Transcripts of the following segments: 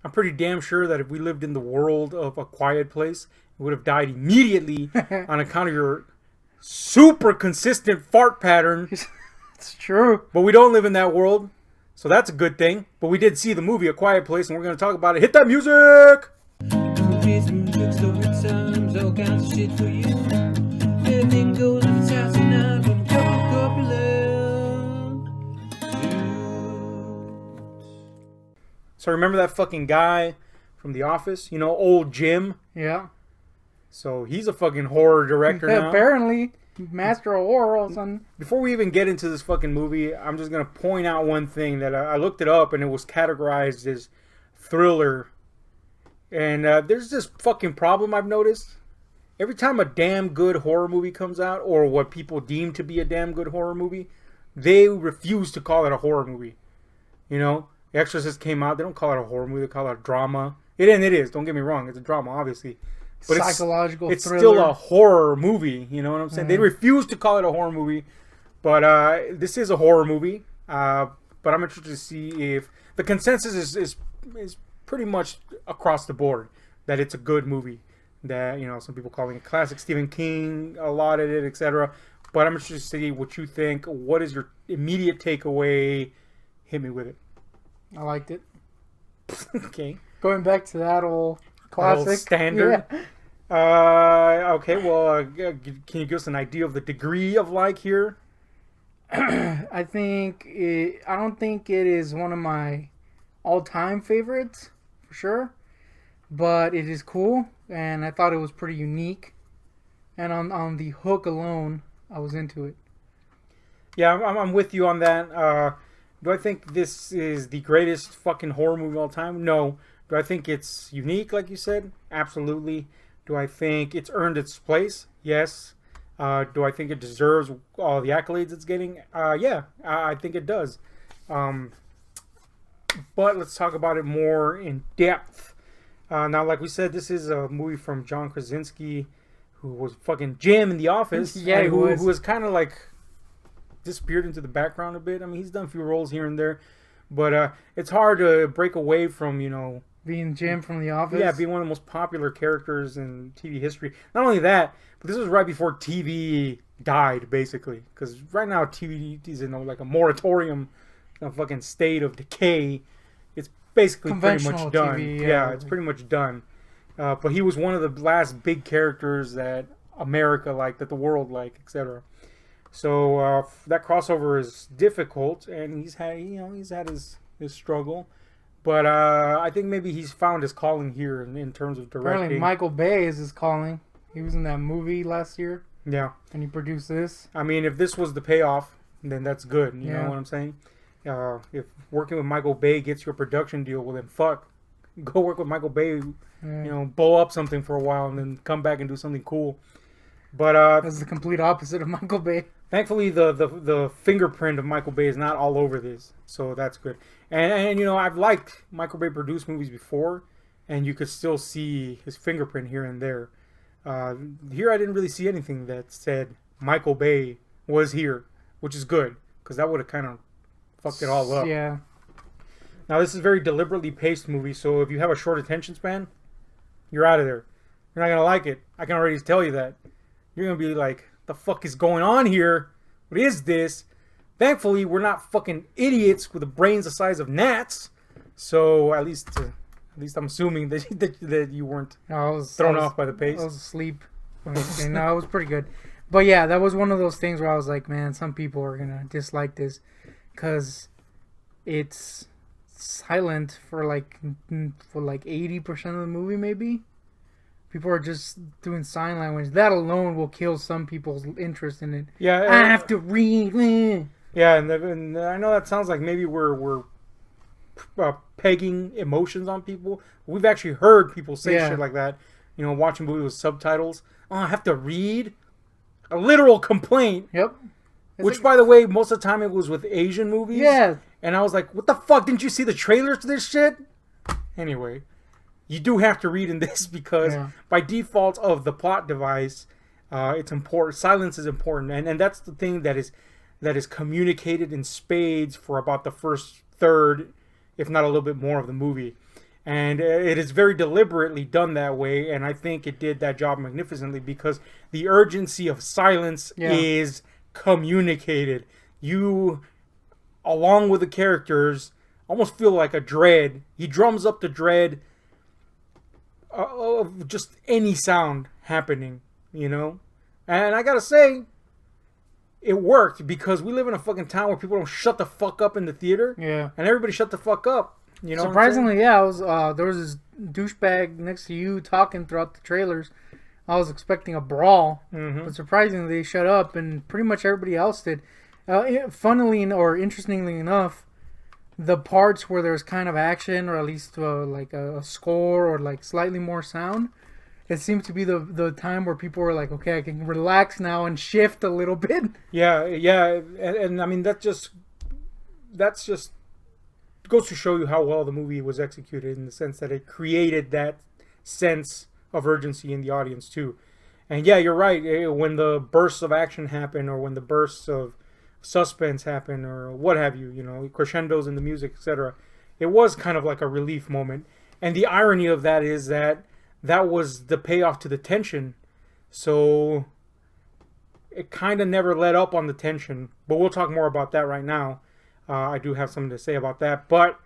I'm pretty damn sure that if we lived in the world of A Quiet Place, we would have died immediately on account of your super consistent fart pattern. It's true. But we don't live in that world, so that's a good thing. But we did see the movie A Quiet Place, and we're going to talk about it. Hit that music! Movies, music, story times, all kinds of shit for you. Everything goes in its house and out from So remember that fucking guy from The Office? You know, old Jim? Yeah. So he's a fucking horror director now. Apparently, master of horror or something. Before we even get into this fucking movie, I'm just going to point out one thing that I looked it up and it was categorized as thriller. And there's this fucking problem I've noticed. Every time a damn good horror movie comes out, or what people deem to be a damn good horror movie, they refuse to call it a horror movie. You know? The Exorcist came out. They don't call it a horror movie. They call it a drama. It is. Don't get me wrong. It's a drama, obviously. But Psychological it's thriller. still a horror movie. You know what I'm saying? They refuse to call it a horror movie. But this is a horror movie. But I'm interested to see if the consensus is pretty much across the board that it's a good movie. That, you know, some people calling it classic. Stephen King allotted it, etc. But I'm interested to see what you think. What is your immediate takeaway? Hit me with it. I liked it. Okay. Going back to that old classic. Old standard. Yeah. Okay, well, can you give us an idea of the degree of like here? I don't think it is one of my all-time favorites, for sure. But it is cool, and I thought it was pretty unique. And on the hook alone, I was into it. Yeah, I'm with you on that. Do I think this is the greatest fucking horror movie of all time? No. Do I think it's unique, like you said? Absolutely. Do I think it's earned its place? Yes. Do I think it deserves all the accolades it's getting? Yeah, I think it does. But let's talk about it more in depth. Now, like we said, this is a movie from John Krasinski, who was fucking Jim in The Office. Yeah, who was kind of like disappeared into the background a bit. I mean, he's done a few roles here and there, but it's hard to break away from, you know, being Jim from The Office. Yeah, being one of the most popular characters in TV history. Not only that, but this was right before TV died, basically, because right now TV is in like a moratorium, a fucking state of decay. It's basically pretty much done. TV, yeah, it's pretty much done. But he was one of the last big characters that America liked, that the world liked, etc. So that crossover is difficult, and he's had his struggle, but I think maybe he's found his calling here in terms of directing. Apparently, Michael Bay is his calling. He was in that movie last year. Yeah, and he produced this. I mean, if this was the payoff, then that's good. You know what I'm saying? If working with Michael Bay gets you a production deal, well then fuck, go work with Michael Bay. You know, blow up something for a while and then come back and do something cool. But that's the complete opposite of Michael Bay. Thankfully, the fingerprint of Michael Bay is not all over this, so that's good. And you know, I've liked Michael Bay produced movies before, and you could still see his fingerprint here and there. Here, I didn't really see anything that said Michael Bay was here, which is good, because that would have kind of fucked it all up. Yeah. Now, this is a very deliberately paced movie, so if you have a short attention span, you're out of there. You're not gonna like it. I can already tell you that. You're gonna be like, the fuck is going on here? What is this? Thankfully, we're not fucking idiots with the brains the size of gnats. So at least I'm assuming that you weren't thrown off by the pace. I was asleep. No, it was pretty good. But yeah, that was one of those things where I was like, man, some people are gonna dislike this because it's silent for like 80% of the movie, maybe. People are just doing sign language. That alone will kill some people's interest in it. Yeah, I have to read. Yeah, and I know that sounds like maybe we're pegging emotions on people. We've actually heard people say shit like that. You know, watching movies with subtitles. Oh, I have to read? A literal complaint. Yep. Which, by the way, most of the time it was with Asian movies. Yeah. And I was like, what the fuck? Didn't you see the trailers to this shit? Anyway. You do have to read in this because by default of the plot device, it's important. Silence is important, and that's the thing that is communicated in spades for about the first third, if not a little bit more of the movie. And it is very deliberately done that way, and I think it did that job magnificently because the urgency of silence is communicated. You, along with the characters, almost feel like a dread. He drums up the dread of just any sound happening, you know? And I gotta say, it worked because we live in a fucking town where people don't shut the fuck up in the theater. Yeah. And everybody shut the fuck up. You know, surprisingly, yeah, I was there was this douchebag next to you talking throughout the trailers. I was expecting a brawl, but surprisingly, they shut up, and pretty much everybody else did. Funnily or interestingly enough, the parts where there's kind of action, or at least like a score, or like slightly more sound, it seems to be the time where people were like, okay, I can relax now and shift a little bit. Yeah, and I mean that's just goes to show you how well the movie was executed in the sense that it created that sense of urgency in the audience too. And yeah, you're right. When the bursts of action happen, or when the bursts of suspense happen, or what have you, you know, crescendos in the music, etc., it was kind of like a relief moment. And the irony of that is that was the payoff to the tension. So it kind of never let up on the tension. But we'll talk more about that right now. I do have something to say about that, but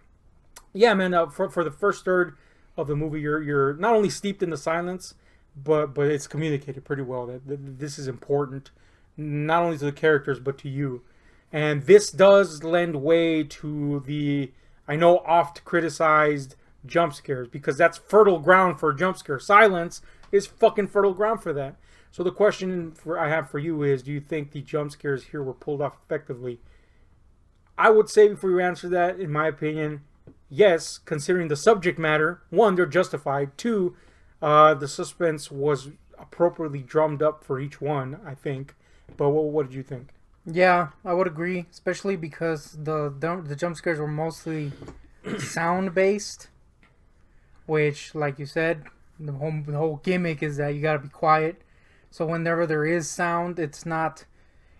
yeah, man. For the first third of the movie, you're not only steeped in the silence, but it's communicated pretty well that this is important, not only to the characters but to you. And this does lend way to the, I know, oft criticized jump scares, because that's fertile ground for a jump scare. Silence is fucking fertile ground for that. So the question I have for you is, do you think the jump scares here were pulled off effectively? I would say, before you answer that, in my opinion, yes, considering the subject matter. One, they're justified. Two, the suspense was appropriately drummed up for each one, I think. But what did you think? Yeah, I would agree, especially because the jump scares were mostly sound based, which, like you said, the whole gimmick is that you gotta be quiet. So whenever there is sound, it's not.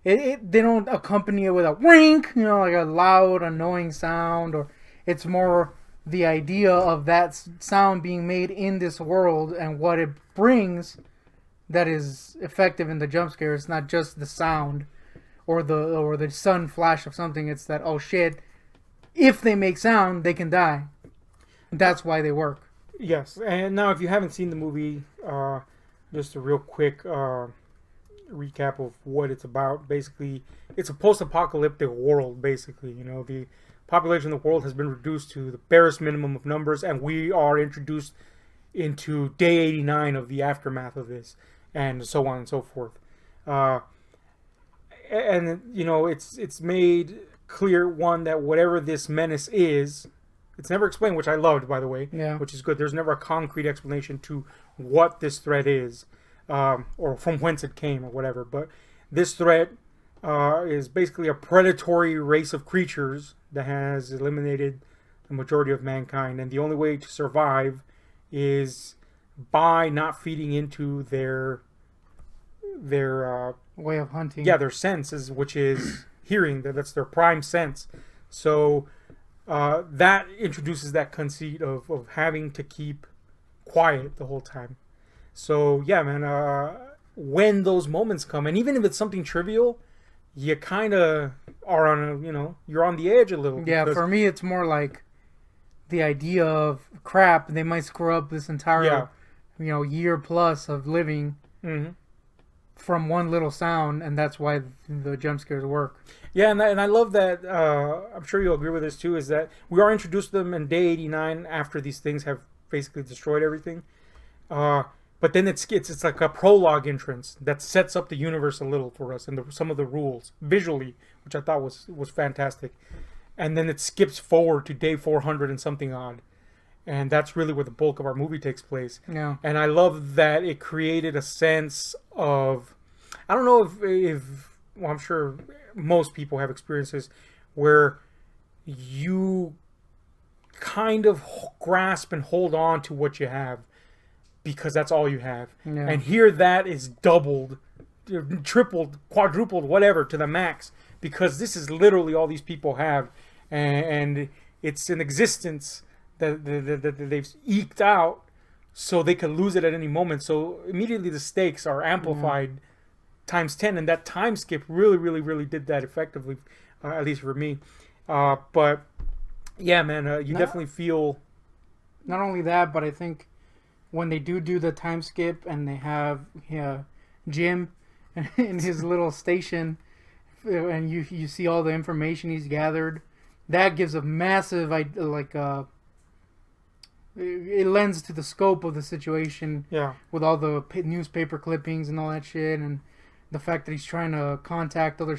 They don't accompany it with a wink, you know, like a loud, annoying sound, or it's more the idea of that sound being made in this world and what it brings that is effective in the jump scare. It's not just the sound or the sudden flash of something. It's that, oh shit, if they make sound, they can die. That's why they work. Yes, and now if you haven't seen the movie, just a real quick recap of what it's about. Basically, it's a post-apocalyptic world. Basically, you know, the population of the world has been reduced to the barest minimum of numbers, and we are introduced into day 89 of the aftermath of this, and so on and so forth. And you know, it's made clear, one, that whatever this menace is, it's never explained, which I loved, by the way. Yeah. Which is good. There's never a concrete explanation to what this threat is. Or from whence it came, or whatever. But this threat is basically a predatory race of creatures that has eliminated the majority of mankind, and the only way to survive is by not feeding into their way of hunting. Yeah, their senses, which is hearing. That's their prime sense. So that introduces that conceit of having to keep quiet the whole time. So yeah, man, when those moments come, and even if it's something trivial, you kind of are on you're on the edge a little. Yeah, for me, it's more like the idea of crap. They might screw up this entire, year plus of living from one little sound, and that's why the jump scares work. Yeah, and I love that. I'm sure you'll agree with this too. Is that we are introduced to them in day 89 after these things have basically destroyed everything. But then it's like a prologue entrance that sets up the universe a little for us and some of the rules visually, which I thought was fantastic. And then it skips forward to day 400 and something odd. And that's really where the bulk of our movie takes place. Yeah. And I love that it created a sense of, I don't know if well, I'm sure most people have experiences where you kind of grasp and hold on to what you have, because that's all you have. Yeah. And here that is doubled, tripled, quadrupled, whatever, to the max, because this is literally all these people have. And it's an existence that they've eked out so they could lose it at any moment. So immediately the stakes are amplified times 10, and that time skip really did that effectively, at least for me. But yeah, man, you definitely feel. Not only that, but I think when they do the time skip and they have Jim in his little station, and you see all the information he's gathered, that gives a massive it lends to the scope of the situation. Yeah. With all the newspaper clippings and all that shit, and the fact that he's trying to contact other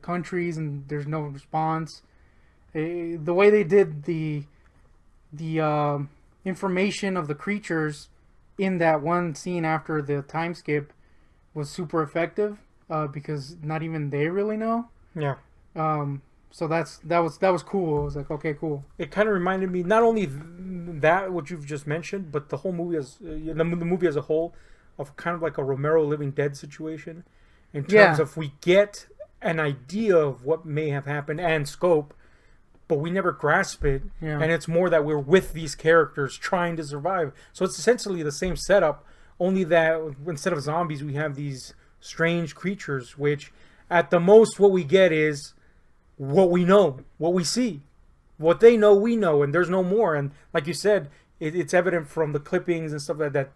countries and there's no response. The way they did the information of the creatures in that one scene after the time skip was super effective, because not even they really know. Yeah. So that was cool. I was like, okay, cool. It kind of reminded me not only that what you've just mentioned, but the whole movie as the movie as a whole, of kind of like a Romero Living Dead situation, in terms of we get an idea of what may have happened and scope, but we never grasp it, and it's more that we're with these characters trying to survive. So it's essentially the same setup, only that instead of zombies, we have these strange creatures, which at the most what we get is what we know, what we see. What they know, we know, and there's no more. And like you said, it's evident from the clippings and stuff like that.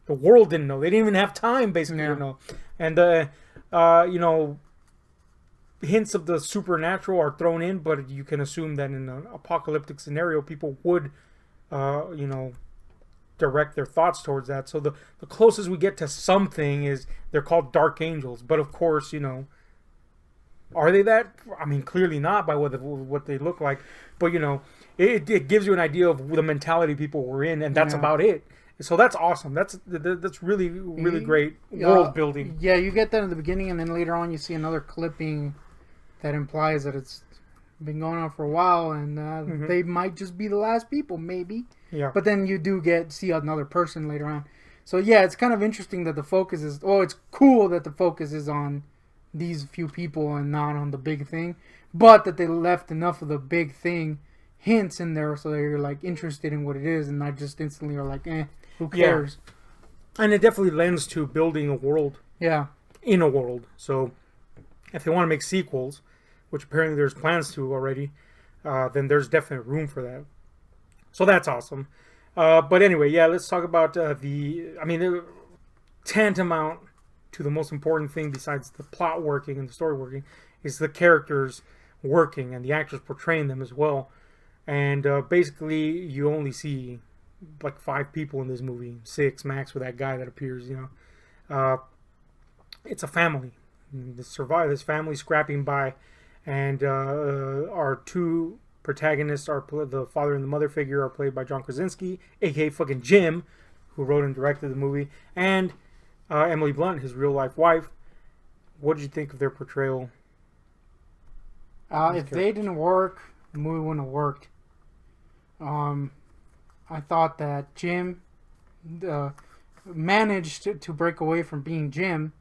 The world didn't know. They didn't even have time, basically, to know. And, hints of the supernatural are thrown in, but you can assume that in an apocalyptic scenario, people would, direct their thoughts towards that. So the closest we get to something is they're called dark angels. But of course, are they that? I mean, clearly not by what they look like. But, it gives you an idea of the mentality people were in, and that's about it. So that's awesome. That's really great world building. Yeah, you get that in the beginning, and then later on you see another clipping that implies that it's been going on for a while, and they might just be the last people, maybe. Yeah. But then you do see another person later on. So yeah, it's kind of interesting that the focus is. Oh, it's cool that the focus is on these few people and not on the big thing, but that they left enough of the big thing hints in there so that you're like interested in what it is and not just instantly are like, who cares? Yeah. And it definitely lends to building a world. Yeah. In a world. So if they want to make sequels, which apparently there's plans to already, then there's definitely room for that. So that's awesome. But anyway, let's talk about the tantamount to the most important thing besides the plot working and the story working is the characters working and the actors portraying them as well. And basically, you only see like 5 people in this movie, 6 max with that guy that appears. It's a family. This family scrapping by, and our 2 protagonists are the father and the mother figure are played by John Krasinski, aka fucking Jim, who wrote and directed the movie, and Emily Blunt, his real life wife. What did you think of their portrayal? If they didn't work, the movie wouldn't have worked. I thought that Jim managed to break away from being Jim,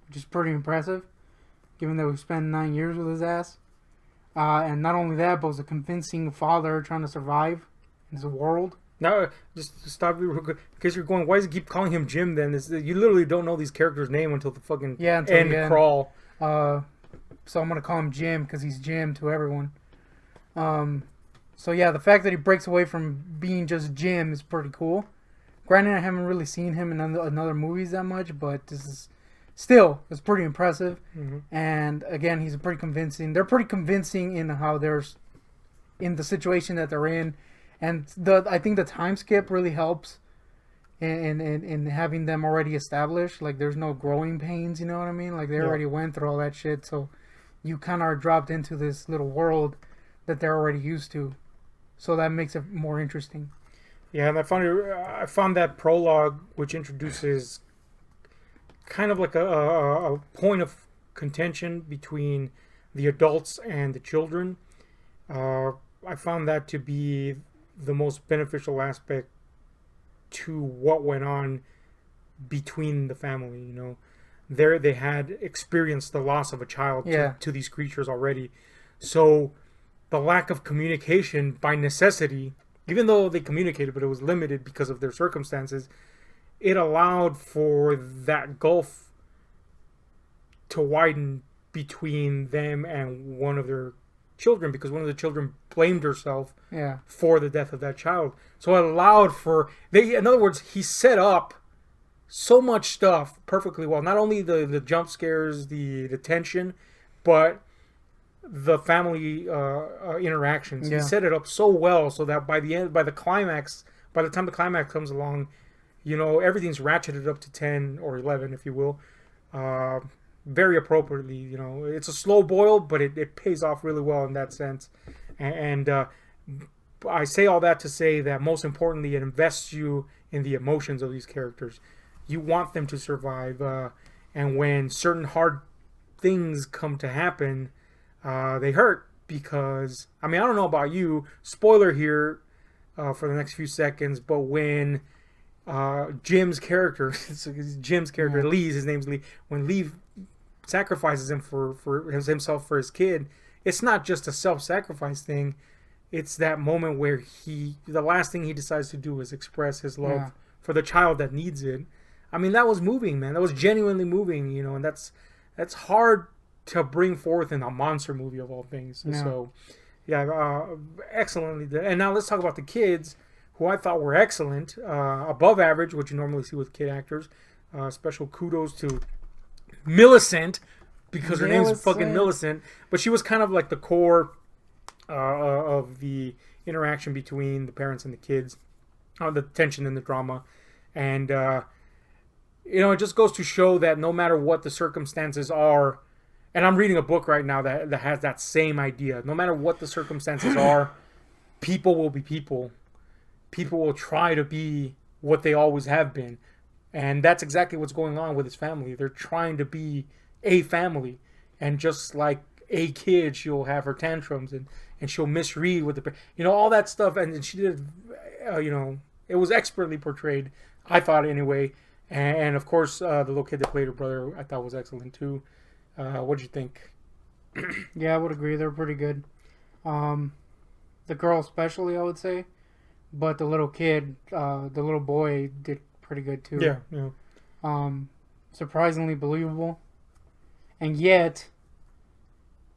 which is pretty impressive, given that we spent 9 years with his ass. And not only that, but was a convincing father trying to survive in this world. Now, just stop you real quick, because you're going, why does he keep calling him Jim then? You literally don't know these characters' name until the fucking end crawl. So I'm going to call him Jim because he's Jim to everyone. So yeah, the fact that he breaks away from being just Jim is pretty cool. Granted, I haven't really seen him in other movies that much, but it's pretty impressive. Mm-hmm. And again, he's pretty convincing. They're pretty convincing in how they're in the situation that they're in. And I think the time skip really helps in having them already established. Like, there's no growing pains, you know what I mean? Like, they already went through all that shit, so you kind of are dropped into this little world that they're already used to. So that makes it more interesting. Yeah, and I found that prologue, which introduces kind of like a point of contention between the adults and the children. I found that to be the most beneficial aspect to what went on between the family. There they had experienced the loss of a child to these creatures already. So the lack of communication by necessity even though they communicated, but it was limited because of their circumstances, it allowed for that gulf to widen between them and one of their children, because one of the children blamed herself for the death of that child. So it allowed for in other words, he set up so much stuff perfectly well. Not only the jump scares, the tension, but the family interactions. He set it up so well so that by the time the climax comes along, everything's ratcheted up to 10 or 11, if you will. Very appropriately, it's a slow boil, but it pays off really well in that sense. And I say all that to say that most importantly, it invests you in the emotions of these characters. You want them to survive, and when certain hard things come to happen, they hurt, because I don't know about you, spoiler here for the next few seconds, but when Jim's character, Lee, his name's Lee, when Lee sacrifices him for himself for his kid, it's not just a self-sacrifice thing. It's that moment where the last thing he decides to do is express his love for the child that needs it. That was moving, man. That was genuinely moving, and that's hard to bring forth in a monster movie of all things. Yeah. So, excellently done. And now let's talk about the kids, who I thought were excellent, above average, what you normally see with kid actors. Special kudos to Millicent, because her name is fucking Millicent, but she was kind of like the core of the interaction between the parents and the kids, the tension and the drama, and it just goes to show that no matter what the circumstances are, and I'm reading a book right now that has that same idea. No matter what the circumstances are, people will be people. People will try to be what they always have been. And that's exactly what's going on with his family. They're trying to be a family. And just like a kid, she'll have her tantrums and she'll misread with all that stuff. And she did, it was expertly portrayed, I thought anyway. And of course, the little kid that played her brother, I thought was excellent too. What'd you think? Yeah, I would agree. They're pretty good. The girl especially, I would say. But the little kid, the little boy did pretty good too. Yeah. Surprisingly believable. And yet,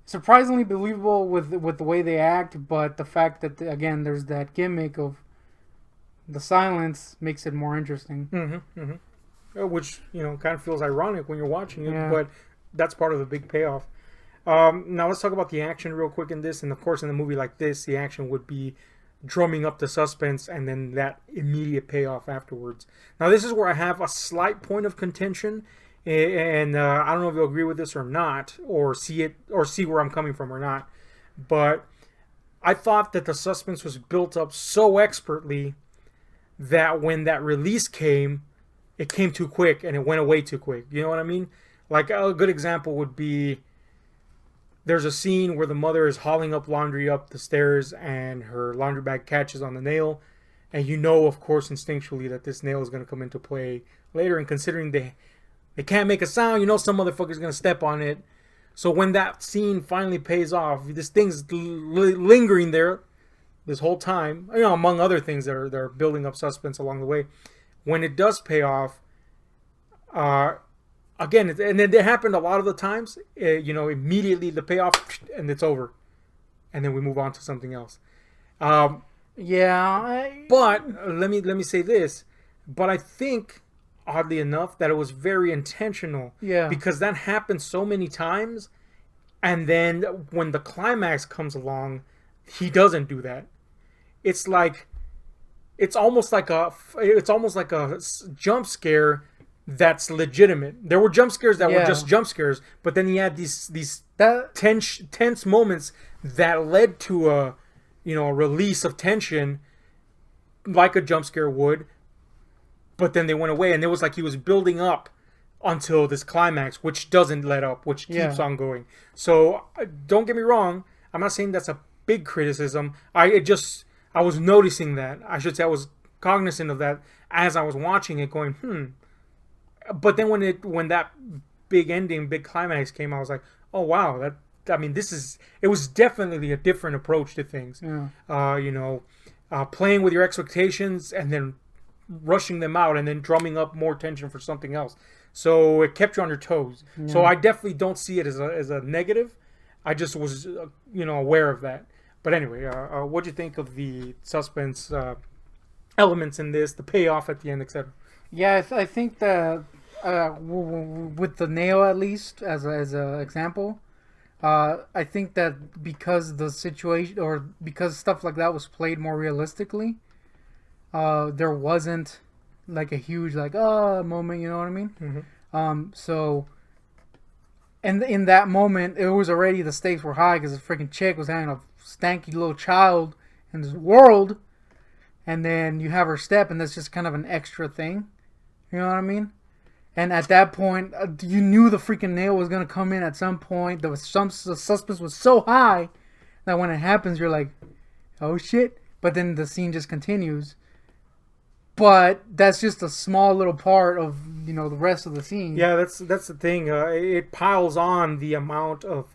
surprisingly believable with the way they act, but the fact that, again, there's that gimmick of the silence makes it more interesting. Which, kind of feels ironic when you're watching it, but that's part of the big payoff. Now let's talk about the action real quick in this. And of course, in a movie like this, the action would be drumming up the suspense and then that immediate payoff afterwards. Now this is where I have a slight point of contention, and I don't know if you'll agree with this or not, or see where I'm coming from or not, but I thought that the suspense was built up so expertly that when that release came, it came too quick and it went away too quick. You know what I mean? Like a good example would be, there's a scene where the mother is hauling up laundry up the stairs and her laundry bag catches on the nail. And of course, instinctually that this nail is going to come into play later. And considering they can't make a sound, some motherfucker's going to step on it. So when that scene finally pays off, this thing's lingering there this whole time, among other things that are building up suspense along the way. When it does pay off, again, and it happened a lot of the times, immediately the payoff and it's over. And then we move on to something else. But let me say this. But I think, oddly enough, that it was very intentional. Yeah. Because that happened so many times. And then when the climax comes along, he doesn't do that. It's almost like a jump scare that's legitimate. There were jump scares that were just jump scares, but then he had these tense moments that led to a release of tension, like a jump scare would. But then they went away, and it was like he was building up until this climax, which doesn't let up, which keeps on going. So don't get me wrong, I'm not saying that's a big criticism. I was noticing that. I should say I was cognizant of that as I was watching it, going, But then when that big ending, big climax came, I was like, oh wow, it was definitely a different approach to things. Yeah. playing with your expectations and then rushing them out and then drumming up more tension for something else. So it kept you on your toes. Yeah. So I definitely don't see it as a negative. I just was aware of that. But anyway, what do you think of the suspense elements in this, the payoff at the end, etc.? Yeah, I think that with the nail, at least as a example, I think that because the situation or because stuff like that was played more realistically, there wasn't like a huge moment, you know what I mean? Mm-hmm. So, and in that moment, it was already, the stakes were high because the freaking chick was having a stanky little child in this world, and then you have her step, and that's just kind of an extra thing, you know what I mean? And at that point, you knew the freaking nail was gonna come in at some point. The suspense was so high that when it happens, you're like, "Oh shit!" But then the scene just continues. But that's just a small little part of the rest of the scene. Yeah, that's the thing. It piles on the amount of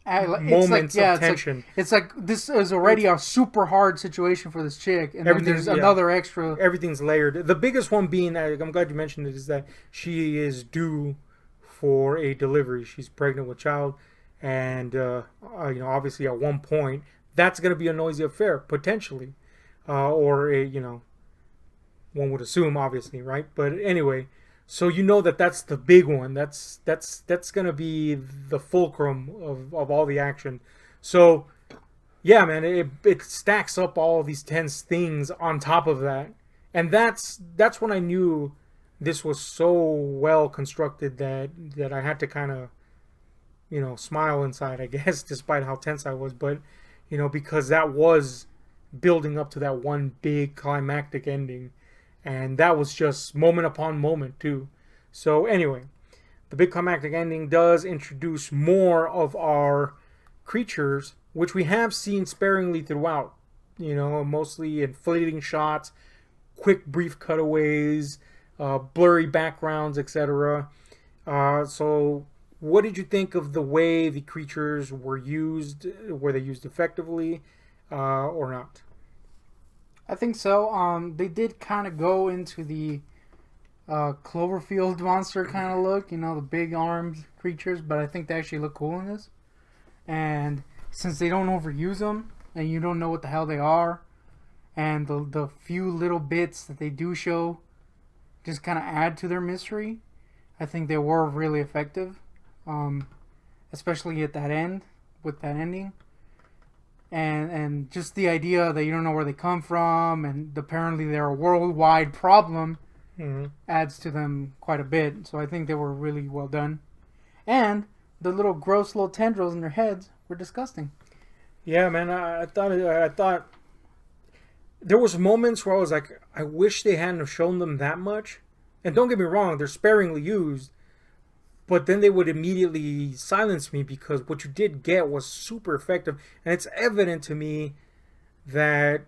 moments of tension. It's like this is already a super hard situation for this chick, and then there's another extra. Everything's layered. The biggest one being, I'm glad you mentioned it, is that she is due for a delivery. She's pregnant with child, and obviously at one point that's going to be a noisy affair potentially, or one would assume, obviously, right? But anyway, so that's the big one. That's gonna be the fulcrum of all the action. So yeah, man, it stacks up all these tense things on top of that, and that's when I knew this was so well constructed that I had to kind of smile inside, I guess, despite how tense I was. But because that was building up to that one big climactic ending. And that was just moment upon moment, too. So, anyway, the big climactic ending does introduce more of our creatures, which we have seen sparingly throughout. Mostly in fleeting shots, quick, brief cutaways, blurry backgrounds, etc. So, what did you think of the way the creatures were used? Were they used effectively or not? I think so. They did kind of go into the Cloverfield monster kind of look, the big armed creatures, but I think they actually look cool in this. And since they don't overuse them, and you don't know what the hell they are, and the few little bits that they do show just kind of add to their mystery, I think they were really effective, especially at that end, with that ending. And just the idea that you don't know where they come from, and apparently they're a worldwide problem, adds to them quite a bit. So I think they were really well done. And the little gross little tendrils in their heads were disgusting. Yeah, man, I thought there was moments where I was like, I wish they hadn't have shown them that much. And don't get me wrong, they're sparingly used. But then they would immediately silence me because what you did get was super effective. And it's evident to me that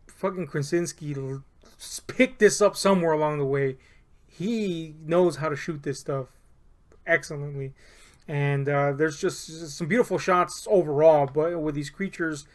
fucking Krasinski picked this up somewhere along the way. He knows how to shoot this stuff excellently. And there's just some beautiful shots overall. But with these creatures,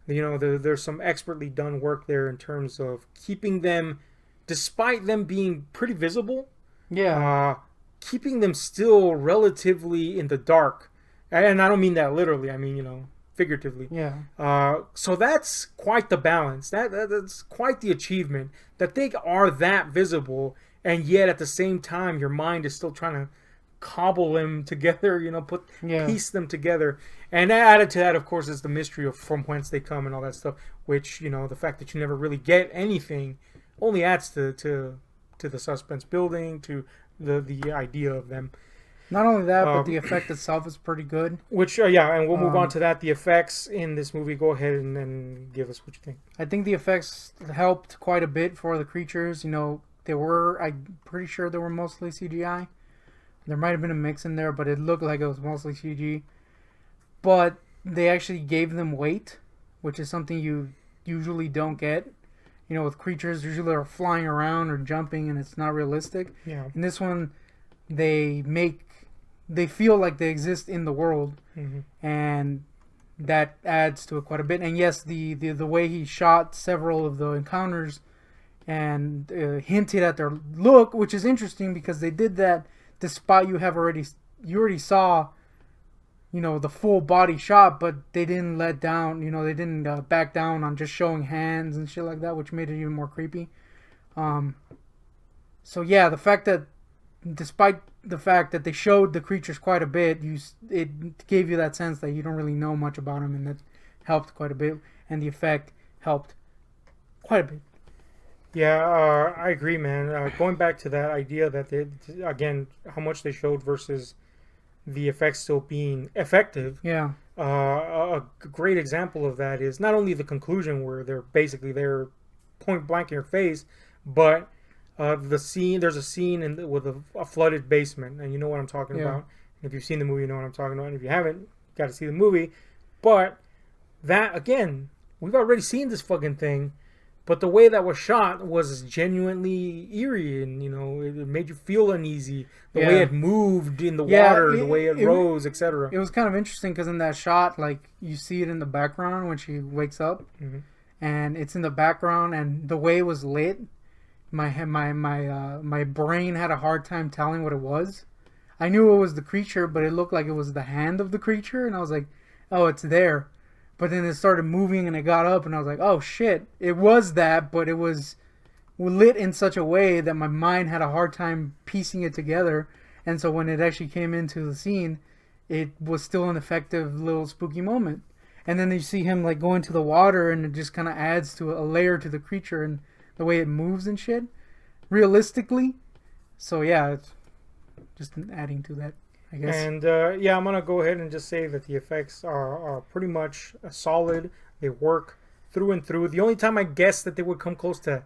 there's some expertly done work there in terms of keeping them, despite them being pretty visible. Yeah. Keeping them still relatively in the dark. And I don't mean that literally. I mean, figuratively. Yeah. So that's quite the balance. That's quite the achievement. That they are that visible, and yet at the same time, your mind is still trying to cobble them together, piece them together. And added to that, of course, is the mystery of from whence they come and all that stuff, which, the fact that you never really get anything only adds to the suspense building, to the idea of them. Not only that, but the effect itself is pretty good. Which, and we'll move on to that. The effects in this movie, go ahead and give us what you think. I think the effects helped quite a bit for the creatures. I'm pretty sure they were mostly CGI. There might have been a mix in there, but it looked like it was mostly CG. But they actually gave them weight, which is something you usually don't get. With creatures, usually they're flying around or jumping, and it's not realistic. Yeah. In this one, they feel like they exist in the world, and that adds to it quite a bit. And yes, the way he shot several of the encounters and hinted at their look, which is interesting because they did that despite you already saw, the full body shot, but they didn't let down, they didn't back down on just showing hands and shit like that, which made it even more creepy. So yeah, the fact that despite the fact that they showed the creatures quite a bit, it gave you that sense that you don't really know much about them, and that helped quite a bit, and the effect helped quite a bit. Yeah, I agree, man. Going back to that idea that again, how much they showed versus the effects still being effective. Yeah. A great example of that is not only the conclusion where they're point blank in your face, but the scene. There's a scene with a flooded basement, and you know what I'm talking about. If you've seen the movie, you know what I'm talking about. And if you haven't, got to see the movie. But that again, we've already seen this fucking thing. But the way that was shot was genuinely eerie, and it made you feel uneasy. The way it moved in the water, the way it rose, etc. It was kind of interesting because in that shot, like you see it in the background when she wakes up, and it's in the background, and the way it was lit, my brain had a hard time telling what it was. I knew it was the creature, but it looked like it was the hand of the creature, and I was like, "Oh, it's there." But then it started moving and it got up and I was like, oh shit, it was that, but it was lit in such a way that my mind had a hard time piecing it together. And so when it actually came into the scene, it was still an effective little spooky moment. And then you see him like go into the water and it just kind of adds to a layer to the creature and the way it moves and shit. Realistically. So yeah, it's just adding to that, I guess. And I'm gonna go ahead and just say that the effects are pretty much solid. They work through and through. The only time I guess that they would come close to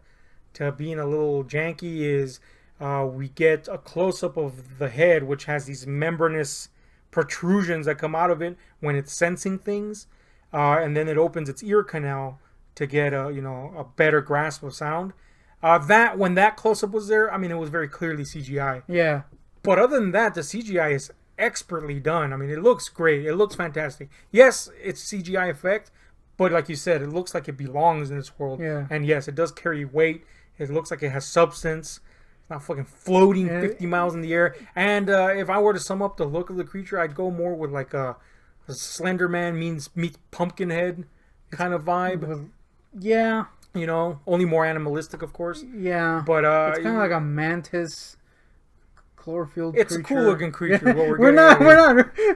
being a little janky is we get a close up of the head, which has these membranous protrusions that come out of it when it's sensing things, and then it opens its ear canal to get a better grasp of sound. When that close up was there, I mean, it was very clearly CGI. Yeah. But other than that, the CGI is expertly done. I mean, it looks great. It looks fantastic. Yes, it's CGI effect, but like you said, it looks like it belongs in this world. Yeah. And yes, it does carry weight. It looks like it has substance. It's not fucking floating 50 miles in the air. And if I were to sum up the look of the creature, I'd go more with like a Slender Man meets Pumpkinhead kind of vibe. Yeah. Only more animalistic, of course. Yeah. But it's kind of like a mantis. Chlorophyll it's creature. A cool looking creature. What we're not.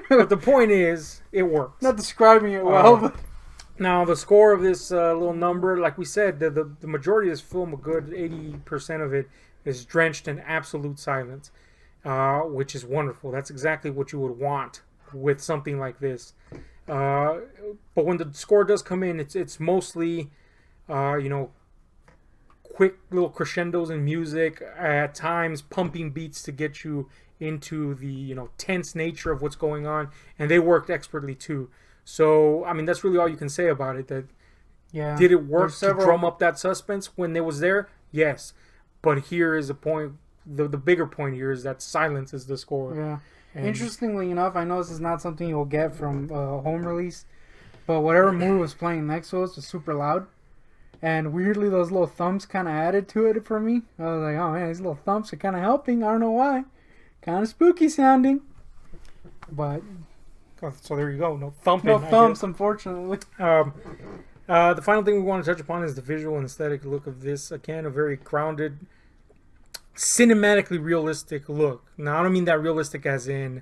But the point is, it works. Not describing it well. But now the score of this little number, like we said, the majority of this film, a good 80% of it, is drenched in absolute silence, which is wonderful. That's exactly what you would want with something like this. But when the score does come in, it's mostly, quick little crescendos in music, at times pumping beats to get you into the tense nature of what's going on, and they worked expertly too. So I mean, that's really all you can say about it. Did it work to drum up that suspense when it was there? Yes, but here is the point. The bigger point here is that silence is the score. Yeah. And interestingly enough, I know this is not something you'll get from home release, but whatever movie was playing next to us was super loud. And weirdly, those little thumps kind of added to it for me. I was like, oh man, these little thumps are kind of helping. I don't know why. Kind of spooky sounding. But. So there you go. No thumping. No thumps, unfortunately. The final thing we want to touch upon is the visual and aesthetic look of this. Again, a very grounded, cinematically realistic look. Now, I don't mean that realistic as in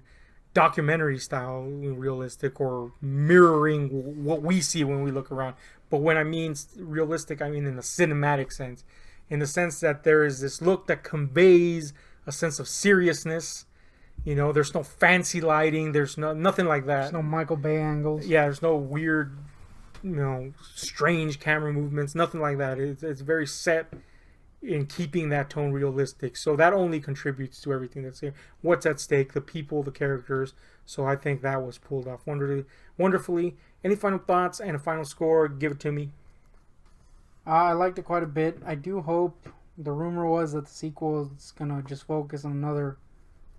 documentary style realistic or mirroring what we see when we look around. But when I mean realistic, I mean in the cinematic sense. In the sense that there is this look that conveys a sense of seriousness. There's no fancy lighting. There's nothing like that. There's no Michael Bay angles. Yeah, there's no weird, strange camera movements. Nothing like that. It's very set in keeping that tone realistic. So that only contributes to everything that's here. What's at stake, the people, the characters. So I think that was pulled off wonderfully. Any final thoughts and a final score? Give it to me. I liked it quite a bit. I do hope, the rumor was that the sequel is going to just focus on another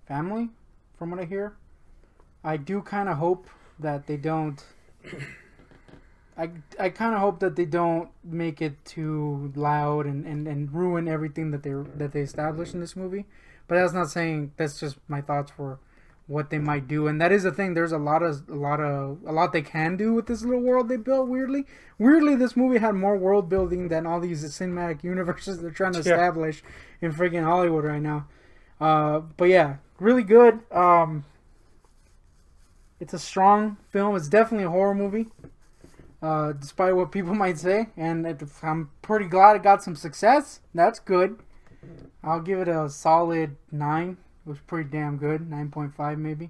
family, from what I hear. I do kind of hope that they don't I kind of hope that they don't make it too loud and ruin everything that they established in this movie. But that's not saying, that's just my thoughts for what they might do. And that is the thing. There's a lot they can do with this little world they built. Weirdly, this movie had more world building than all these cinematic universes they're trying to establish in freaking Hollywood right now. But yeah, really good. It's a strong film. It's definitely a horror movie. Despite what people might say, and I'm pretty glad it got some success. That's good. I'll give it a solid 9. It was pretty damn good. 9.5 maybe.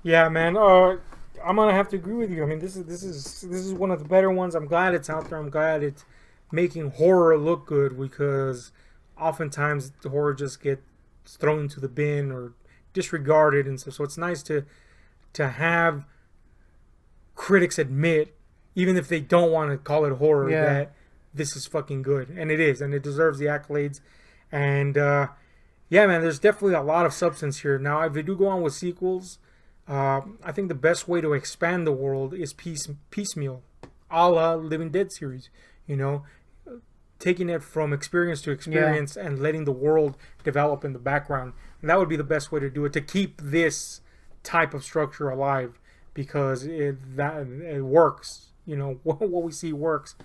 Yeah, man. I'm gonna have to agree with you. I mean, this is one of the better ones. I'm glad it's out there. I'm glad it's making horror look good, because oftentimes the horror just gets thrown into the bin or disregarded and stuff. So it's nice to have critics admit, even if they don't want to call it horror, that this is fucking good. And it is, and it deserves the accolades. And yeah, man, there's definitely a lot of substance here. Now, if they do go on with sequels, I think the best way to expand the world is piecemeal, a la Living Dead series. You know, taking it from experience to experience and letting the world develop in the background. And that would be the best way to do it, to keep this type of structure alive, because it works. You know, what we see works.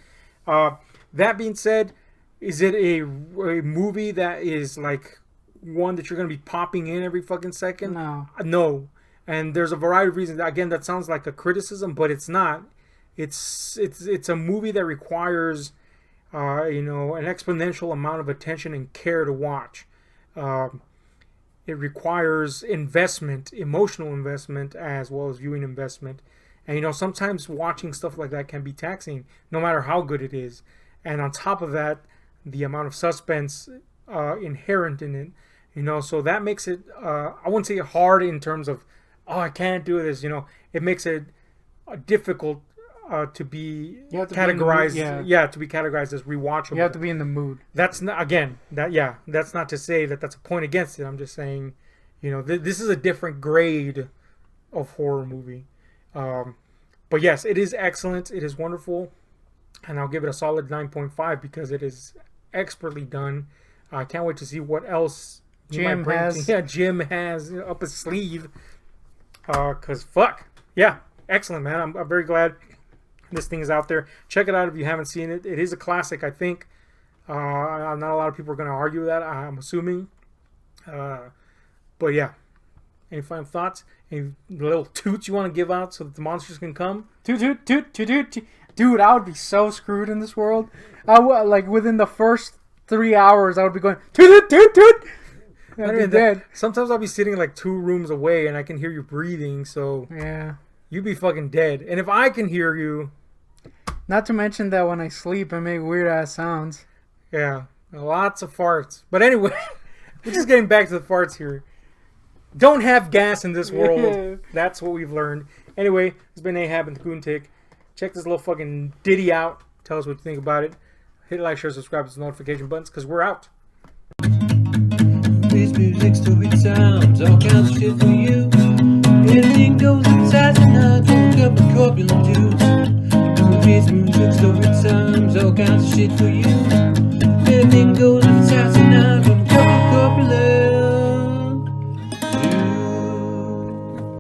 That being said, is it a movie that is like one that you're going to be popping in every fucking second? No. And there's a variety of reasons. Again, that sounds like a criticism, but it's not. It's a movie that requires, you know, an exponential amount of attention and care to watch. It requires investment, emotional investment, as well as viewing investment. And, you know, sometimes watching stuff like that can be taxing, no matter how good it is. And on top of that, the amount of suspense inherent in it, you know, so that makes it, I wouldn't say hard in terms of, oh, I can't do this, you know. It makes it difficult to be categorized, to be categorized as rewatchable. You have to be in the mood. That's not, again, that's not to say that that's a point against it. I'm just saying, you know, this is a different grade of horror movie. But yes, it is excellent. It is wonderful. And I'll give it a solid 9.5 because it is expertly done. I can't wait to see what else Jim has up his sleeve. Because fuck. Yeah, excellent, man. I'm very glad this thing is out there. Check it out if you haven't seen it. It is a classic, I think. Not a lot of people are going to argue that, I'm assuming. But yeah. Any final thoughts? Any little toots you want to give out so that the monsters can come? Toot, toot, toot, toot, toot, toot. Dude, I would be so screwed in this world. Like, within the first 3 hours, I would be going, toot, toot, toot, toot. I'd be dead. Sometimes I'll be sitting like 2 rooms away and I can hear you breathing, so yeah, you'd be fucking dead. And if I can hear you... Not to mention that when I sleep, I make weird-ass sounds. Yeah, lots of farts. But anyway, we're just getting back to the farts here. Don't have gas in this world. That's what we've learned. Anyway, it's been Ahab and the Goontick. Check this little fucking ditty out. Tell us what you think about it. Hit like, share, subscribe to the notification buttons, because we're out. This music, stupid sounds, all kinds of shit for you. Anything goes inside the night for a couple of corpulent dudes. This music, stupid sounds, all kinds of shit for you. Anything goes